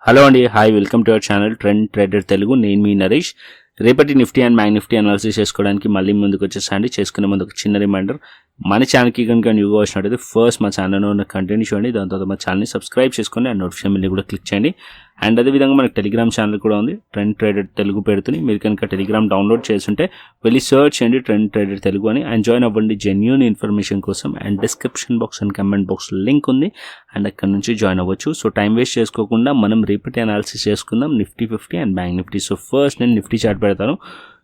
Hello అండి, hi, welcome to our channel trend trader Telugu. నేను మీ నరేష్. రేపటి Nifty and bank Nifty analysis చేసుకోవడానికి మళ్ళీ ముందుకు వచ్చేసండి. చేసుకునే ముందు ఒక చిన్న రిమైండర్, మన ఛానల్కి కనుక న్యూగా వచ్చినట్టయితే ఫస్ట్ మా ఛానల్లో ఉన్న కంటెంట్ చూడండి, దాని తర్వాత మా ఛానల్ని సబ్స్క్రైబ్ చేసుకొని ఆ నోటిఫికేషన్ బిల్ని కూడా క్లిక్ చేయండి. అండ్ అదేవిధంగా మనకు టెలిగ్రామ్ ఛానల్ కూడా ఉంది, ట్రెండ్ ట్రేడర్ తెలుగు పేరుతోని. మీరు కనుక టెలిగ్రామ్ డౌన్లోడ్ చేస్తుంటే వెళ్ళి సర్చ్ చేయండి ట్రెండ్ ట్రేడర్ తెలుగు అని, అండ్ జాయిన్ అవ్వండి జెన్యూన్ ఇన్ఫర్మేషన్ కోసం. And description box and comment box link ఉంది, అండ్ అక్కడ నుంచి జాయిన్ అవ్వచ్చు. సో టైం వేస్ట్ చేసుకోకుండా మనం రేపటి అనాలిసిస్ చేసుకుందాం Nifty 50 and bank Nifty. So first నేను నిఫ్టీ చార్ట్ పెడతాను.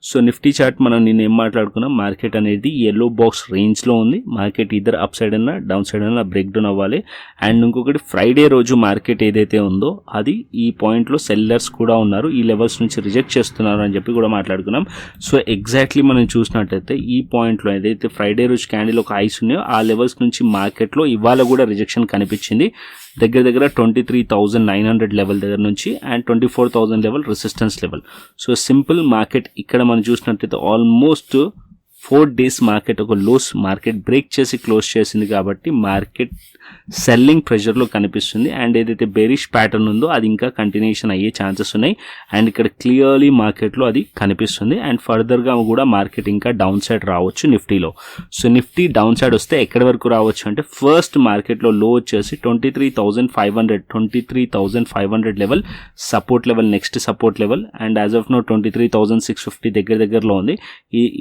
సో నిఫ్టీ చార్ట్ మనం నిన్న ఏం మాట్లాడుకున్నాం, మార్కెట్ అనేది ఎల్లో బాక్స్ రేంజ్లో ఉంది. మార్కెట్ ఇద్దరు అప్ సైడ్ అన్నా డౌన్ సైడ్ అన్నా బ్రేక్ డౌన్ అవ్వాలి. అండ్ ఇంకొకటి ఫ్రైడే రోజు మార్కెట్ ఏదైతే ఉందో అది ఈ పాయింట్లో సెల్లర్స్ కూడా ఉన్నారు, ఈ లెవెల్స్ నుంచి రిజెక్ట్ చేస్తున్నారు అని చెప్పి కూడా మాట్లాడుకున్నాం. సో ఎగ్జాక్ట్లీ మనం చూసినట్టయితే ఈ పాయింట్లో ఏదైతే ఫ్రైడే రోజు క్యాండిల్ ఒక హైస్ ఉన్నాయో ఆ లెవెల్స్ నుంచి మార్కెట్లో ఇవాళ కూడా రిజెక్షన్ కనిపించింది. దగ్గర 23,900 లెవెల్ దగ్గర నుంచి and 24,000 level resistance level. So simple market ఇక్కడ మనం చూసినట్టయితే ఆల్మోస్ట్ 4 days మార్కెట్ ఒక లోస్ మార్కెట్ బ్రేక్ చేసి క్లోజ్ చేసింది కాబట్టి మార్కెట్ సెల్లింగ్ ప్రెషర్లో కనిపిస్తుంది. అండ్ ఏదైతే బెరిష్ ప్యాటర్న్ ఉందో అది ఇంకా కంటిన్యూషన్ అయ్యే ఛాన్సెస్ ఉన్నాయి. అండ్ ఇక్కడ క్లియర్లీ మార్కెట్లో అది కనిపిస్తుంది. అండ్ ఫర్దర్గా కూడా మార్కెట్ ఇంకా డౌన్ సైడ్ రావచ్చు నిఫ్టీలో. సో నిఫ్టీ డౌన్ సైడ్ వస్తే ఎక్కడి వరకు రావచ్చు అంటే ఫస్ట్ మార్కెట్లో లో వచ్చేసి 23,500 level support level, next support level. And as of now 23,650 దగ్గరలో ఉంది.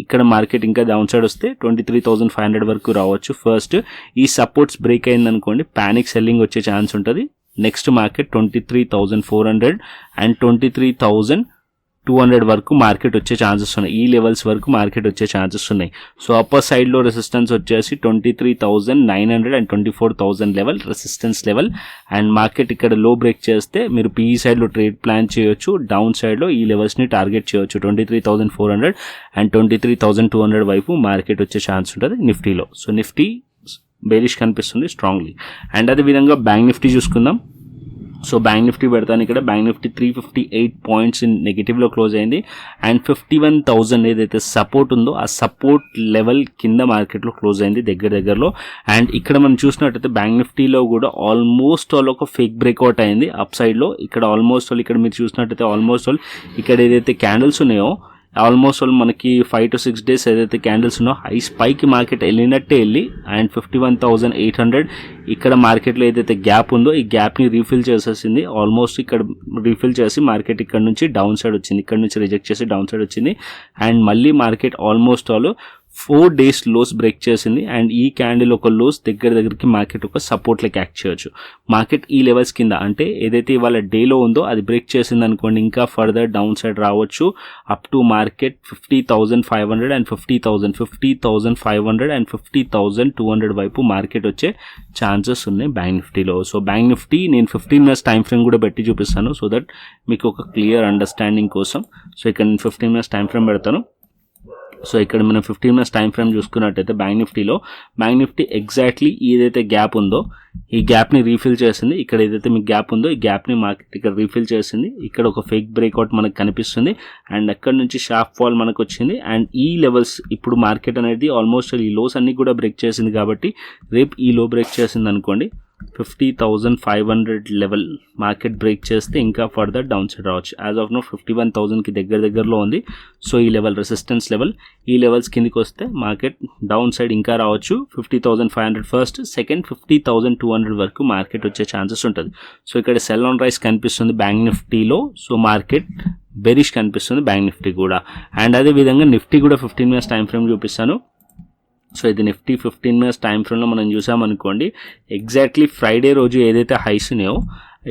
ఇక్కడ మార్కెట్ ఇంకా డౌన్ సైడ్ వస్తే 23,500 వరకు రావచ్చు. ఫస్ట్ ఈ సపోర్ట్స్ బ్రేక్ అయిందనుకోండి ప్యానిక్ సెల్లింగ్ వచ్చే ఛాన్స్ ఉంటుంది. నెక్స్ట్ మార్కెట్ 23,400 అండ్ 23,200 వరకు మార్కెట్ వచ్చే ఛాన్సెస్ ఉన్నాయి. ఈ లెవెల్స్ వరకు మార్కెట్ వచ్చే ఛాన్సెస్ ఉన్నాయి. సో అప్పర్ సైడ్లో రెసిస్టెన్స్ వచ్చేసి 23,900 and 24,000 level resistance level. And market ఇక్కడ లో బ్రేక్ చేస్తే మీరు పీఈ సైడ్లో ట్రేడ్ ప్లాన్ చేయొచ్చు. డౌన్ సైడ్లో ఈ లెవెల్స్ని టార్గెట్ చేయొచ్చు. 23,400 అండ్ 23,200 వైపు మార్కెట్ వచ్చే ఛాన్స్ ఉంటుంది నిఫ్టీలో. సో నిఫ్టీ బేరిష్ కనిపిస్తుంది స్ట్రాంగ్లీ. అండ్ అదేవిధంగా బ్యాంక్ నిఫ్టీ చూసుకుందాం. సో బ్యాంక్ నిఫ్టీ పెడతాను ఇక్కడ. బ్యాంక్ నిఫ్టీ 358 పాయింట్స్ నెగిటివ్లో క్లోజ్ అయింది. అండ్ 51,000 ఏదైతే సపోర్ట్ ఉందో ఆ సపోర్ట్ లెవెల్ కింద మార్కెట్లో క్లోజ్ అయింది దగ్గరలో. అండ్ ఇక్కడ మనం చూసినట్టయితే బ్యాంక్ నిఫ్టీలో కూడా ఆల్మోస్ట్ ఆల్ ఒక ఫేక్ బ్రేక్అవుట్ అయింది అప్ సైడ్లో. ఇక్కడ ఆల్మోస్ట్ ఆల్ ఇక్కడ మీరు చూసినట్టయితే ఆల్మోస్ట్ ఆల్ ఇక్కడ ఏదైతే క్యాండిల్స్ ఉన్నాయో ఆల్మోస్ట్ ఆల్ మనకి 5 to 6 days ఏదైతే క్యాండిల్స్ ఉన్నో హై స్పైకి మార్కెట్ వెళ్ళినట్టే వెళ్ళి అండ్ 51,800 ఇక్కడ మార్కెట్లో ఏదైతే గ్యాప్ ఉందో ఈ గ్యాప్ని రీఫిల్ చేసేసింది. ఆల్మోస్ట్ ఇక్కడ రీఫిల్ చేసి మార్కెట్ ఇక్కడ నుంచి డౌన్ సైడ్ వచ్చింది, ఇక్కడ నుంచి రిజెక్ట్ చేసి డౌన్ సైడ్ వచ్చింది. అండ్ మళ్ళీ market almost all 4 days lows break చేసింది. అండ్ ఈ క్యాండిల్ ఒక లోస్ దగ్గరికి మార్కెట్ ఒక సపోర్ట్ లెక్క యాక్ట్ చేయొచ్చు. మార్కెట్ ఈ లెవెల్స్ కింద అంటే ఏదైతే ఇవాళ డేలో ఉందో అది బ్రేక్ చేసింది అనుకోండి ఇంకా ఫర్దర్ డౌన్ సైడ్ రావచ్చు up to market 50,500 and 50,500 and 50,200 వైపు మార్కెట్ వచ్చే ఛాన్సెస్ ఉన్నాయి బ్యాంక్ నిఫ్టీలో. సో బ్యాంక్ నిఫ్టీ నేను 15 minutes టైం ఫ్రేమ్ కూడా పెట్టి చూపిస్తాను సో దట్ మీకు ఒక క్లియర్ అండర్స్టాండింగ్ కోసం. సో ఇక్కడ నేను 15 minutes టైం ఫ్రేమ్ పెడతాను. సో ఇక్కడ మనం 15 minutes టైం ఫ్రేమ్ చూసుకున్నట్టయితే బ్యాంక్ నిఫ్టీ ఎగ్జాక్ట్లీ ఏదైతే గ్యాప్ ఉందో ఈ గ్యాప్ని రీఫిల్ చేసింది. ఇక్కడ ఏదైతే మీకు గ్యాప్ ఉందో ఈ గ్యాప్ని మార్కెట్ ఇక్కడ రీఫిల్ చేసింది. ఇక్కడ ఒక ఫేక్ బ్రేక్అవుట్ మనకు కనిపిస్తుంది. అండ్ అక్కడ నుంచి షార్ప్ ఫాల్ మనకు వచ్చింది. అండ్ ఈ లెవెల్స్ ఇప్పుడు మార్కెట్ అనేది ఆల్మోస్ట్ ఈ లోస్ అన్ని కూడా బ్రేక్ చేసింది కాబట్టి రేపు ఈ లో బ్రేక్ చేసింది అనుకోండి 50,500 లెవెల్ మార్కెట్ బ్రేక్ చేస్తే ఇంకా ఫర్దర్ డౌన్ సైడ్ రావచ్చు. యాజ్ ఆఫ్ నో 51,000కి దగ్గరలో ఉంది. సో ఈ లెవెల్ రెసిస్టెన్స్ లెవెల్, ఈ లెవెల్స్ కిందికి వస్తే మార్కెట్ డౌన్ సైడ్ ఇంకా రావచ్చు. 50,500 ఫస్ట్, సెకండ్ 50,200 వరకు మార్కెట్ వచ్చే ఛాన్సెస్ ఉంటుంది. సో ఇక్కడ సెల్ ఆన్ రైస్ కనిపిస్తుంది బ్యాంక్ నిఫ్టీలో. సో మార్కెట్ బెరిష్ కనిపిస్తుంది బ్యాంక్ నిఫ్టీ కూడా. అండ్ అదేవిధంగా నిఫ్టీ కూడా 15 minutes టైం ఫ్రేమ్ చూపిస్తాను. సో ఇది నిఫ్టీ 15 minutes టైం ఫ్రేమ్లో మనం చూసామనుకోండి ఎగ్జాక్ట్లీ ఫ్రైడే రోజు ఏదైతే హైస్ ఉన్నాయో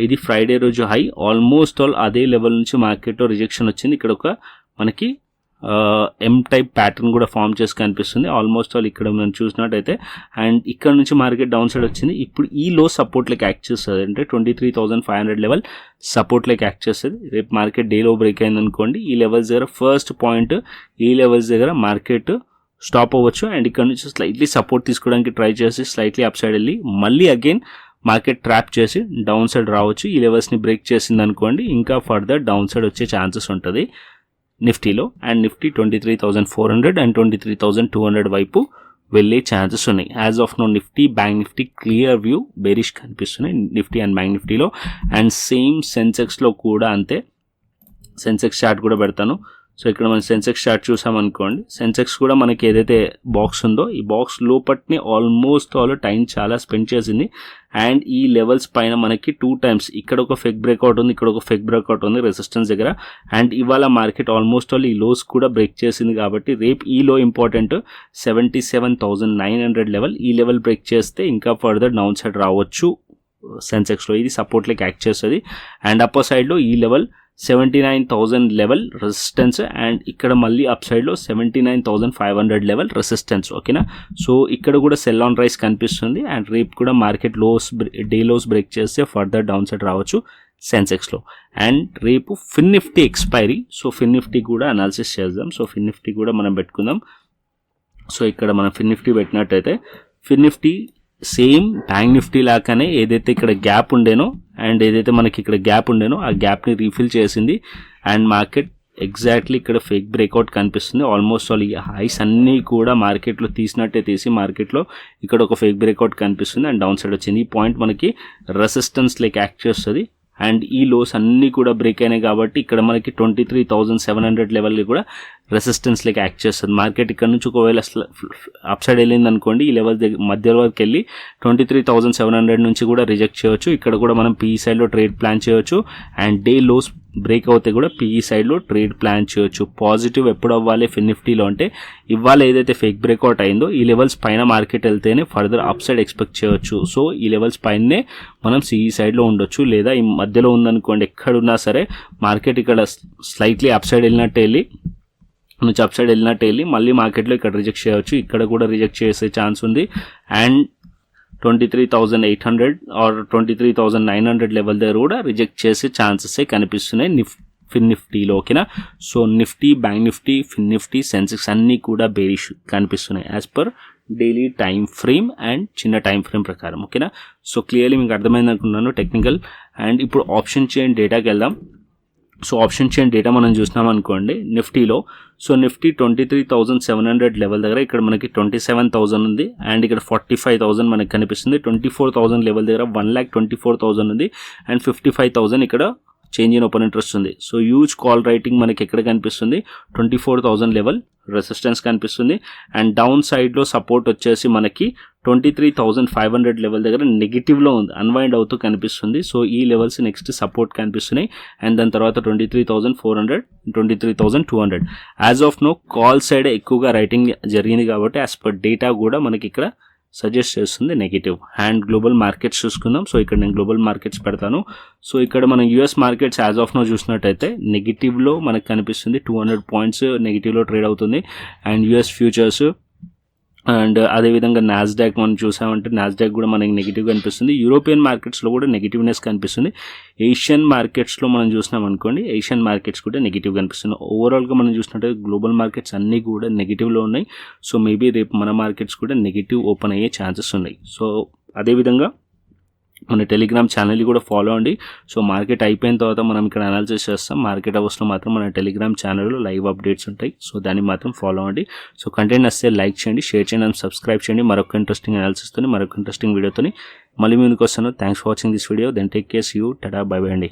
ఇది ఫ్రైడే రోజు హై ఆల్మోస్ట్ ఆల్ అదే లెవెల్ నుంచి మార్కెట్లో రిజెక్షన్ వచ్చింది. ఇక్కడ ఒక మనకి ఎం టైప్ ప్యాటర్న్ కూడా ఫామ్ చేసి కనిపిస్తుంది ఆల్మోస్ట్ ఆల్ ఇక్కడ మనం చూసినట్టయితే. అండ్ ఇక్కడ నుంచి మార్కెట్ డౌన్ సైడ్ వచ్చింది. ఇప్పుడు ఈ లో సపోర్ట్ లెక్క యాక్ట్ చేస్తుంది అంటే 23,500 లెవెల్ సపోర్ట్ లెక్క యాక్ట్ చేస్తుంది. రేపు మార్కెట్ డేలో బ్రేక్ అయింది అనుకోండి ఈ లెవెల్స్ దగ్గర ఫస్ట్ పాయింట్ ఈ లెవెల్స్ దగ్గర మార్కెట్ స్టాప్ అవ్వచ్చు. అండ్ ఇక్కడ నుంచి స్లైట్లీ సపోర్ట్ తీసుకోవడానికి ట్రై చేసి స్లైట్లీ అప్ సైడ్ వెళ్ళి మళ్ళీ అగైన్ మార్కెట్ ట్రాప్ చేసి డౌన్ సైడ్ రావచ్చు. ఈ లెవెల్స్ని బ్రేక్ చేసింది అనుకోండి ఇంకా ఫర్దర్ డౌన్ సైడ్ వచ్చే ఛాన్సెస్ ఉంటుంది నిఫ్టీలో. అండ్ నిఫ్టీ 23,400 అండ్ 23,200 వైపు వెళ్ళే ఛాన్సెస్ ఉన్నాయి. As of now Nifty, bank Nifty clear view bearish కనిపిస్తున్నాయి నిఫ్టీ అండ్ బ్యాంక్ నిఫ్టీలో. అండ్ సేమ్ సెన్సెక్స్లో కూడా అంతే. సెన్సెక్స్ చార్ట్ కూడా పెడతాను. సో ఇక్కడ మనం సెన్సెక్స్ చార్ట్ చూసామనుకోండి, సెన్సెక్స్ కూడా మనకి ఏదైతే బాక్స్ ఉందో ఈ బాక్స్ లోపట్ని ఆల్మోస్ట్ టైం చాలా స్పెండ్ చేసింది. అండ్ ఈ లెవెల్స్ పైన మనకి 2 times ఇక్కడ ఒక ఫెక్ బ్రేక్అవుట్ ఉంది, ఇక్కడ ఒక ఫెక్ బ్రేక్అవుట్ ఉంది రెసిస్టెన్స్ దగ్గర. అండ్ ఇవాళ మార్కెట్ ఆల్మోస్ట్ ఈ లోస్ కూడా బ్రేక్ చేసింది కాబట్టి రేపు ఈ లో ఇంపార్టెంట్ 77,900 లెవెల్. ఈ లెవెల్ బ్రేక్ చేస్తే ఇంకా ఫర్దర్ డౌన్ సైడ్ రావచ్చు సెన్సెక్స్లో, ఇది సపోర్ట్ లైక్ యాక్ట్ చేస్తుంది. అండ్ అప్పర్ సైడ్లో ఈ లెవెల్ 79,000 లెవెల్ రెసిస్టెన్స్. అండ్ ఇక్కడ మళ్ళీ అప్ సైడ్లో 79,500 లెవెల్ రెసిస్టెన్స్. ఓకేనా. సో ఇక్కడ కూడా సెల్ ఆన్ రైస్ కనిపిస్తుంది. అండ్ రేపు కూడా మార్కెట్ డే లోస్ బ్రేక్ చేస్తే ఫర్దర్ డౌన్ సైడ్ రావచ్చు సెన్సెక్స్లో. అండ్ రేపు ఫిన్ నిఫ్టీ ఎక్స్పైరీ. సో ఫిన్ నిఫ్టీ కూడా అనాలిసిస్ చేద్దాం. సో ఫిన్ నిఫ్టీ కూడా మనం పెట్టుకుందాం. సో ఇక్కడ మనం ఫిన్ నిఫ్టీ పెట్టినట్టయితే ఫిన్ నిఫ్టీ సేమ్ బ్యాంక్ నిఫ్టీ లాగానే ఏదైతే ఇక్కడ గ్యాప్ ఉండేనో అండ్ ఏదైతే మనకి ఇక్కడ గ్యాప్ ఉండేనో ఆ గ్యాప్ని రీఫిల్ చేసింది. అండ్ మార్కెట్ ఎగ్జాక్ట్లీ ఇక్కడ ఫేక్ బ్రేక్అవుట్ కనిపిస్తుంది. ఆల్మోస్ట్ ఈ హైస్ అన్నీ కూడా మార్కెట్లో తీసినట్టే తీసి మార్కెట్లో ఇక్కడ ఒక ఫేక్ బ్రేక్అవుట్ కనిపిస్తుంది అండ్ డౌన్ సైడ్ వచ్చింది. ఈ పాయింట్ మనకి రెసిస్టెన్స్ లైక్ యాక్ట్ చేస్తుంది. అండ్ ఈ లోస్ అన్నీ కూడా బ్రేక్ అయినాయి కాబట్టి ఇక్కడ మనకి 23,700 లెవెల్కి కూడా రెసిస్టెన్స్ లైక్ యాక్ట్ చేస్తుంది. మార్కెట్ ఇక్కడ నుంచి ఒకవేళ అప్ సైడ్ వెళ్ళింది అనుకోండి, ఈ లెవెల్ మధ్య వరకు వెళ్ళి 23,700 నుంచి కూడా రిజెక్ట్ చేయవచ్చు. ఇక్కడ కూడా మనం పీఈ సైడ్లో ట్రేడ్ ప్లాన్ చేయవచ్చు. అండ్ డే లోస్ బ్రేక్ అవుతే కూడా పీఈ సైడ్లో ట్రేడ్ ప్లాన్ చేయవచ్చు. పాజిటివ్ ఎప్పుడు అవ్వాలి ఫిన్ నిఫ్టీలో అంటే ఇవాళ ఏదైతే ఫేక్ బ్రేక్అవుట్ అయిందో ఈ లెవెల్స్ పైన మార్కెట్ వెళ్తేనే ఫర్దర్ అప్ సైడ్ ఎక్స్పెక్ట్ చేయవచ్చు. సో ఈ లెవెల్స్ పైనే మనం సిఈ సైడ్లో ఉండొచ్చు. లేదా ఈ మధ్యలో ఉందనుకోండి, ఎక్కడున్నా సరే మార్కెట్ ఇక్కడ స్లైట్లీ అప్ సైడ్ వెళ్ళినట్టు వెళ్ళి మళ్ళీ మార్కెట్లో ఇక్కడ రిజెక్ట్ చేయవచ్చు. ఇక్కడ కూడా రిజెక్ట్ చేసే ఛాన్స్ ఉంది. అండ్ 23,800 ఆర్ 23,900 లెవెల్ దగ్గర కూడా రిజెక్ట్ చేసే ఛాన్సెస్ కనిపిస్తున్నాయి ఫిన్ నిఫ్టీలో. ఓకేనా. సో నిఫ్టీ, బ్యాంక్ నిఫ్టీ, ఫిన్ నిఫ్టీ, సెన్సెక్స్ అన్నీ కూడా బేరిష్ కనిపిస్తున్నాయి as per daily time frame and చిన్న టైం ఫ్రేమ్ ప్రకారం. ఓకేనా. సో క్లియర్లీ మీకు అర్థమైంది అనుకున్నాను టెక్నికల్. అండ్ ఇప్పుడు ఆప్షన్ చైన్ డేటాకి వెళ్దాం. సో ఆప్షన్ చైన్ డేటా మనం చూసినాం అనుకోండి నిఫ్టీలో. సో నిఫ్టీ 23,700 లెవెల్ దగ్గర ఇక్కడ మనకి 27,000 ఉంది. అండ్ ఇక్కడ 45,000 మనకి కనిపిస్తుంది. 24,000 లెవెల్ దగ్గర 1,24,000 ఉంది. అండ్ 55,000 ఇక్కడ చేంజ్ ఇన్ ఓపెన్ ఇంట్రెస్ట్ ఉంది. సో హ్యూజ్ కాల్ రైటింగ్ మనకి ఎక్కడ కనిపిస్తుంది, 24,000 లెవెల్ రెసిస్టెన్స్ కనిపిస్తుంది. అండ్ డౌన్ సైడ్లో సపోర్ట్ వచ్చేసి మనకి 23,500 లెవెల్ దగ్గర నెగిటివ్లో ఉంది, అన్వైండ్ అవుతూ కనిపిస్తుంది. సో ఈ లెవెల్స్ నెక్స్ట్ సపోర్ట్ కనిపిస్తున్నాయి. అండ్ దాని తర్వాత 23,400, 23,200. As of now call side ఎక్కువగా రైటింగ్ జరిగింది కాబట్టి యాజ్ పర్ డేటా కూడా మనకి ఇక్కడ సజెస్ట్ చేస్తుంది నెగిటివ్. అండ్ గ్లోబల్ మార్కెట్స్ చూసుకుందాం. సో ఇక్కడ నేను గ్లోబల్ మార్కెట్స్ పెడతాను. సో ఇక్కడ మనం US markets as of now చూసినట్టయితే నెగిటివ్లో మనకు కనిపిస్తుంది. 200 పాయింట్స్ నెగిటివ్లో ట్రేడ్ అవుతుంది. అండ్ యూఎస్ ఫ్యూచర్స్ అండ్ అదేవిధంగా నాస్డాక్ మనం చూసామంటే నాస్డాక్ కూడా మనకి నెగిటివ్ కనిపిస్తుంది. యూరోపియన్ మార్కెట్స్లో కూడా నెగిటివ్నెస్ కనిపిస్తుంది. ఏషియన్ మార్కెట్స్లో మనం చూసినాం అనుకోండి, ఏషియన్ మార్కెట్స్ కూడా నెగిటివ్ కనిపిస్తుంది. ఓవరాల్గా మనం చూసినట్టయితే గ్లోబల్ మార్కెట్స్ అన్నీ కూడా నెగిటివ్లో ఉన్నాయి. సో మేబీ రేపు మన మార్కెట్స్ కూడా నెగిటివ్ ఓపెన్ అయ్యే ఛాన్సెస్ ఉన్నాయి. సో అదేవిధంగా మన టెలిగ్రామ్ ఛానల్ని కూడా ఫాలో అండి. సో మార్కెట్ అయిపోయిన తర్వాత మనం ఇక్కడ అనాలిసిస్ చేస్తాం. మార్కెట్ అవర్స్లో మాత్రం మన టెలిగ్రామ్ ఛానల్లో లైవ్ అప్డేట్స్ ఉంటాయి. సో దాన్ని మాత్రం ఫాలో అండి. సో కంటెంట్ నచ్చితే లైక్ చేయండి, షేర్ చేయండి అండ్ సబ్స్క్రైబ్ చేయండి. మరొక ఇంట్రెస్టింగ్ అనాలిసిస్తో మరొక ఇంట్రెస్టింగ్ వీడియోతో మళ్ళీ ముందుకు వస్తాను. Thanks for watching this video. Then take care, see you, tata, bye bye అండి.